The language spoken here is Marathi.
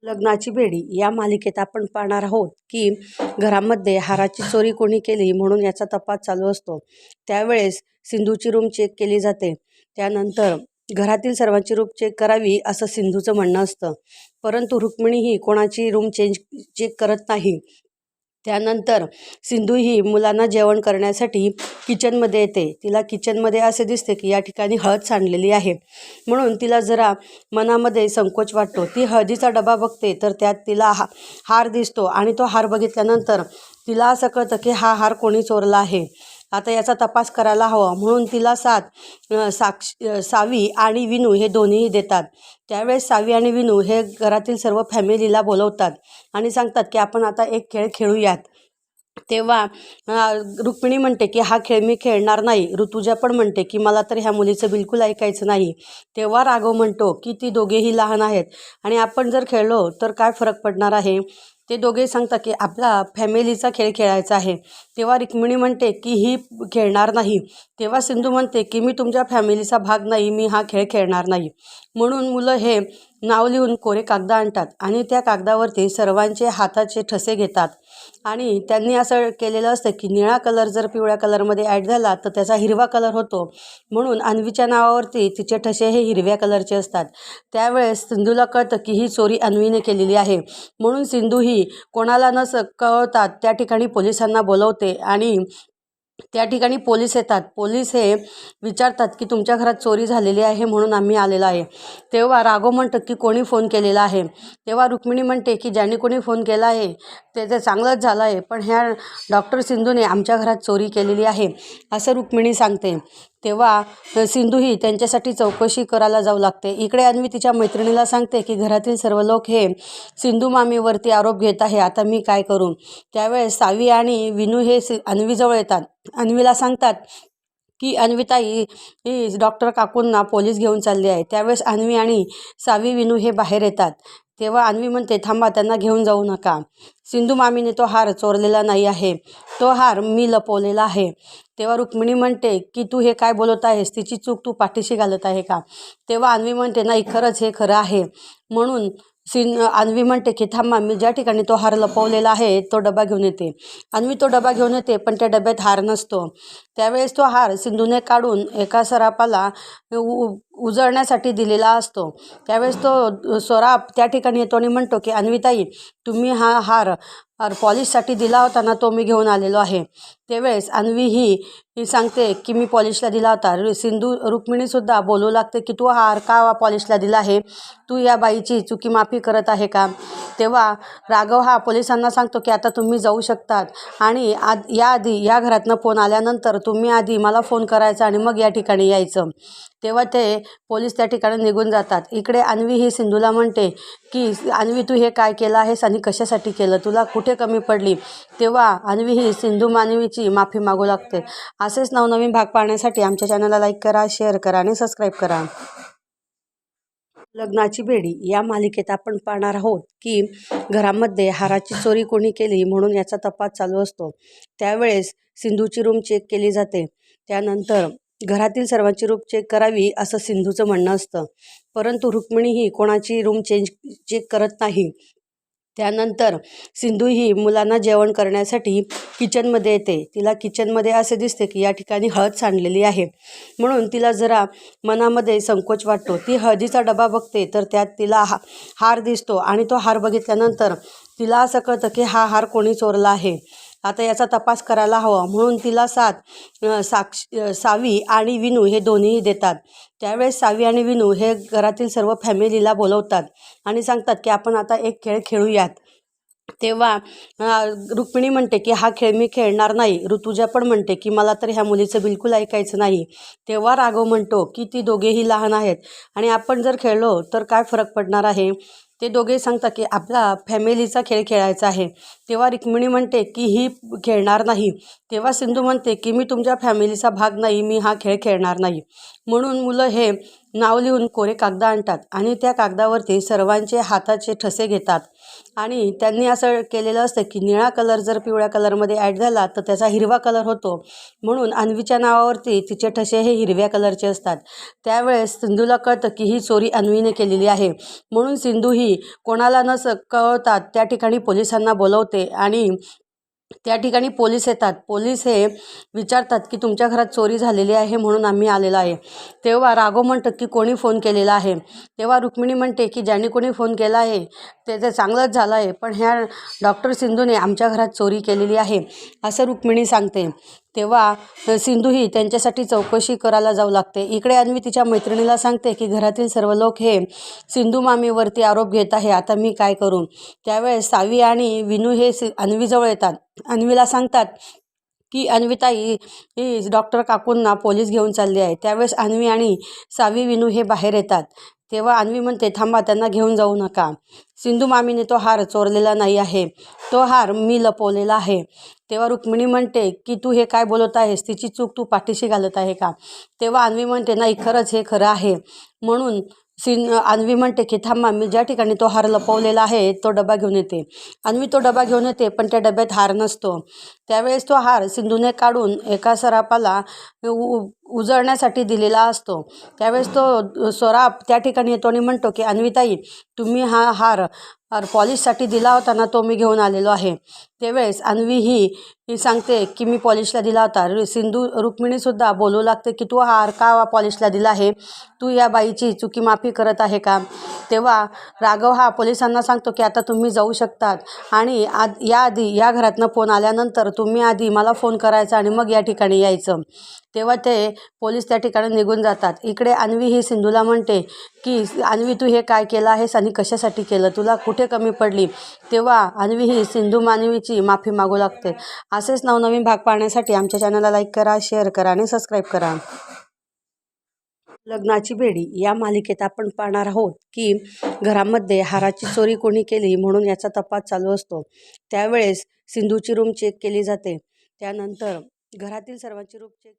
लग्नाची बेडी या मालिकेत आपण पाहणार आहोत की घरामध्ये हाराची चोरी कोणी केली म्हणून याचा तपास चालू असतो. त्यावेळेस सिंधूची रूम चेक केली जाते. त्यानंतर घरातील सर्वांची रूम चेक करावी असं सिंधूचं म्हणणं असतं. परंतु रुक्मिणी ही कोणाची रूम चेक करत नाही. त्यानंतर सिंधू ही मुलांना जेवण करण्यासाठी किचनमध्ये येते. तिला किचनमध्ये असे दिसते की या ठिकाणी हळद सांडलेली आहे, म्हणून तिला जरा मनामध्ये संकोच वाटतो. ती हळदीचा डबा बघते तर त्यात तिला हार दिसतो आणि तो हार बघितल्यानंतर तिला असं कळतं की हा हार कोणी चोरला आहे. आता याचा तपास करायला हवा, म्हणून तिला सावी आणि विनू हे दोन्हीही देतात. त्यावेळेस सावी आणि विनू हे घरातील सर्व फॅमिलीला बोलवतात आणि सांगतात की आपण आता एक खेळ खेळूयात. तेव्हा रुक्मिणी म्हणते की हा खेळ मी खेळणार नाही. ऋतुजा पण म्हणते की मला तर ह्या मुलीचं बिलकुल ऐकायचं नाही. तेव्हा राघव म्हणतो की ती दोघेही लहान आहेत आणि आपण जर खेळलो तर काय फरक पडणार आहे. ते दोघे सांगतात की आपला फॅमिलीचा खेळ खेळायचा आहे. तेव्हा रुक्मिणी म्हणते की ही खेळणार नाही. तेव्हा सिंधू म्हणते की मी तुमच्या फॅमिलीचा भाग नाही, मी हा खेळ खेळणार नाही. म्हणून मुलं हे नाव लिहून कोरे कागद आणतात आणि त्या कागदावरती सर्वांचे हाताचे ठसे घेतात आणि त्यांनी असं केलेलं असतं की निळा कलर जर पिवळ्या कलरमध्ये ॲड झाला तर त्याचा हिरवा कलर होतो, म्हणून अन्वीच्या नावावरती तिचे ठसे हे हिरव्या कलरचे असतात. त्यावेळेस सिंधूला कळतं की ही चोरी अन्वीने केलेली आहे, म्हणून सिंधू ही कोणाला न कळवता त्या ठिकाणी पोलिसांना बोलवते आणि त्या ठिकाणी पोलीस येतात. पोलीस हे विचारतात की तुमच्या घरात चोरी झालेली आहे म्हणून आम्ही आलेलो आहे. तेव्हा राघव म्हणतं की कोणी फोन केलेला आहे. तेव्हा रुक्मिणी म्हणते की ज्यांनी कोणी फोन केला आहे ते चांगलंच झालं आहे, पण ह्या डॉक्टर सिंधूने आमच्या घरात चोरी केलेली आहे असं रुक्मिणी सांगते. तेव्हा सिंधू ही त्यांच्यासाठी चौकशी करायला जाऊ लागते. इकडे अन्वी तिच्या मैत्रिणीला सांगते की घरातील सर्व लोक हे सिंधू मामीवरती आरोप घेत आहे, आता मी काय करू. त्यावेळेस सावी आणि विनू हे अन्वीजवळ येतात. अन्वीला सांगतात की अन्वीताई ही डॉक्टर काकूंना पोलीस घेऊन चालली आहे. त्यावेळेस अन्वी आणि सावी विनू हे बाहेर येतात. तेव्हा अन्वी म्हणते थांबा, त्यांना घेऊन जाऊ नका. सिंधू मामीने तो हार चोरलेला नाही आहे, तो हार मी लपवलेला आहे. तेव्हा रुक्मिणी म्हणते की तू हे काय बोलत आहेस, तिची चूक तू पाठीशी घालत आहे का. तेव्हा अन्वी म्हणते नाही, खरंच हे खरं आहे. म्हणून अन्वी म्हणते की थांबा, मी ज्या ठिकाणी तो हार लपवलेला आहे तो डबा घेऊन येते. अन्वी तो डबा घेऊन येते पण त्या डब्यात हार नसतो. त्यावेळेस तो हार सिंधूने काढून एका सरापाला उजळण्यासाठी दिलेला असतो. त्यावेळेस तो सराप त्या ठिकाणी येतो आणि म्हणतो की अन्वीताई, तुम्ही हा हार पॉलिशसाठी दिला होता ना, तो मी घेऊन आलेलो आहे. त्यावेळेस अन्वी ही सांगते की मी पॉलिशला दिला होता. रुक्मिणीसुद्धा बोलू लागते की तू हार का पॉलिशला दिला आहे, तू या बाईची चुकी माफी करत आहे का. तेव्हा राघव हा पोलिसांना सांगतो की आता तुम्ही जाऊ शकतात आणि याआधी या घरातनं फोन आल्यानंतर तुम्ही आधी मला फोन करायचा आणि मग या ठिकाणी यायचं. तेव्हा ते पोलीस त्या ठिकाणी निघून जातात. इकडे अन्वी ही सिंधूला म्हणते की अन्वी, तू हे काय केलं आहेस आणि कशासाठी केलं, तुला कुठे कमी पडली. तेव्हा अन्वी ही सिंधू मानवीची माफी मागू लागते. असेच नवनवीन भाग पाहण्यासाठी आमच्या चॅनलला लाईक करा, शेअर करा आणि सबस्क्राईब करा. लग्नाची बेडी या मालिकेत आपण पाहणार आहोत की घरामध्ये हाराची चोरी कोणी केली म्हणून याचा तपास चालू असतो. त्यावेळेस सिंधूची रूम चेक केली जाते. त्यानंतर घरातील सर्वांची रूम चेक करावी असं सिंधूचं म्हणणं असतं. परंतु रुक्मिणी ही कोणाची रूम चेक करत नाही. त्यानंतर सिंधू ही मुलांना जेवण करण्यासाठी किचनमध्ये येते. तिला किचनमध्ये असे दिसते की या ठिकाणी हळद सांडलेली आहे, म्हणून तिला जरा मनामध्ये संकोच वाटतो. ती हळदीचा डबा बघते तर त्यात तिला हार दिसतो आणि तो हार बघितल्यानंतर तिला असं कळतं की हा हार कोणी चोरला आहे. आता याचा तपास करायला हवा, म्हणून तिला सावी आणि विनू हे दोन्हीही देतात. त्यावेळेस सावी आणि विनू हे घरातील सर्व फॅमिलीला बोलवतात आणि सांगतात की आपण आता एक खेळ खेळूयात. तेव्हा रुक्मिणी म्हणते की हा खेळ मी खेळणार नाही. ऋतुजा पण म्हणते की मला तर ह्या मुलीचं बिलकुल ऐकायचं नाही. तेव्हा राघव म्हणतो की ती दोघेही लहान आहेत आणि आपण जर खेळलो तर काय फरक पडणार आहे. ते दोघे सांगतात की आपला फॅमिलीचा खेळ खेळायचा आहे. तेव्हा रुक्मिणी म्हणते की ही खेळणार नाही. तेव्हा सिंधू म्हणते की मी तुमच्या फॅमिलीचा भाग नाही, मी हा खेळ खेळणार नाही. म्हणून मुलं हे नाव लिहून कोरे कागद आणतात आणि त्या कागदावरती सर्वांचे हाताचे ठसे घेतात आणि त्यांनी असं केलेलं असतं की निळा कलर जर पिवळ्या कलरमध्ये ॲड झाला तर त्याचा हिरवा कलर होतो, म्हणून अन्वीच्या नावावरती तिचे ठसे हे हिरव्या कलरचे असतात. त्यावेळेस सिंधूला कळतं की ही चोरी अन्वीने केलेली आहे, म्हणून सिंधू ही कोणाला न कळवतात त्या ठिकाणी पोलिसांना बोलवते आणि त्या ठिकाणी पोलीस येतात. पोलीस हे विचारतात की तुमच्या घरात चोरी झालेली आहे म्हणून आम्ही आलेलो आहे. तेव्हा राघव म्हणतात की कोणी फोन केलेला आहे. तेव्हा रुक्मिणी म्हणते की ज्यांनी कोणी फोन केला आहे ते चांगलंच झालं आहे, पण ह्या डॉक्टर सिंधूने आमच्या घरात चोरी केलेली आहे असं रुक्मिणी सांगते. तेव्हा सिंधू ही त्यांच्यासाठी चौकशी करायला जाऊ लागते. इकडे अन्वी तिच्या मैत्रिणीला सांगते की घरातील सर्व लोक हे सिंधू मामीवरती आरोप घेत आहे, आता मी काय करू. त्यावेळेस सावी आणि विनू हे अन्वीजवळ येतात. अन्वीला सांगतात की अन्वीताई ही डॉक्टर काकूंना पोलीस घेऊन चालली आहे. त्यावेळेस अन्वी आणि सावी विनू हे बाहेर येतात. तेव्हा अन्वी म्हणते थांबा, त्यांना घेऊन जाऊ नका. सिंधू मामीने तो हार चोरलेला नाही आहे, तो हार मी लपवलेला आहे. तेव्हा रुक्मिणी म्हणते की तू हे काय बोलत आहेस, तिची चूक तू पाठीशी घालत आहे का. तेव्हा अन्वी म्हणते नाही, खरंच हे खरं आहे. म्हणून अन्वी म्हणते की थांबा, मी ज्या ठिकाणी तो हार लपवलेला आहे तो डबा घेऊन येते. अन्वी तो डबा घेऊन येते, पण त्या डब्यात हार नसतो. त्यावेळेस तो हार सिंधूने काढून एका सरापाला उजळण्यासाठी दिलेला असतो. त्यावेळेस तो सराफ त्या ठिकाणी येतो आणि म्हणतो की अन्वीताई, तुम्ही हा हार पॉलिशसाठी दिला होता ना, तो मी घेऊन आलेलो आहे. त्यावेळेस अन्वी ही सांगते की मी पॉलिशला दिला होता. रुक्मिणीसुद्धा बोलू लागते की तू हा हार का पॉलिशला दिला आहे, तू या बाईची चुकी माफी करत आहे का. तेव्हा राघव हा पोलिसांना सांगतो की आता तुम्ही जाऊ शकतात आणि याआधी या घरातनं फोन आल्यानंतर तुम्ही आधी मला फोन करायचा आणि मग या ठिकाणी यायचं. तेव्हा ते पोलीस त्या ठिकाणी निघून जातात. इकडे अन्वी ही सिंधूला म्हणते की अन्वी, तू हे काय केलं आहेस आणि कशासाठी केलं, तुला कुठे कमी पडली. तेव्हा अन्वी ही सिंधू मानवीची माफी मागू लागते. असेच नवनवीन भाग पाहण्यासाठी आमच्या चॅनलला लाईक करा, शेअर करा आणि सबस्क्राईब करा. लग्नाची बेडी या मालिकेत आपण पाहणार आहोत की घरामध्ये हाराची चोरी कोणी केली म्हणून याचा तपास चालू असतो. त्यावेळेस सिंधूची रूम चेक केली जाते. त्यानंतर घरातील सर्वांची रूम चेक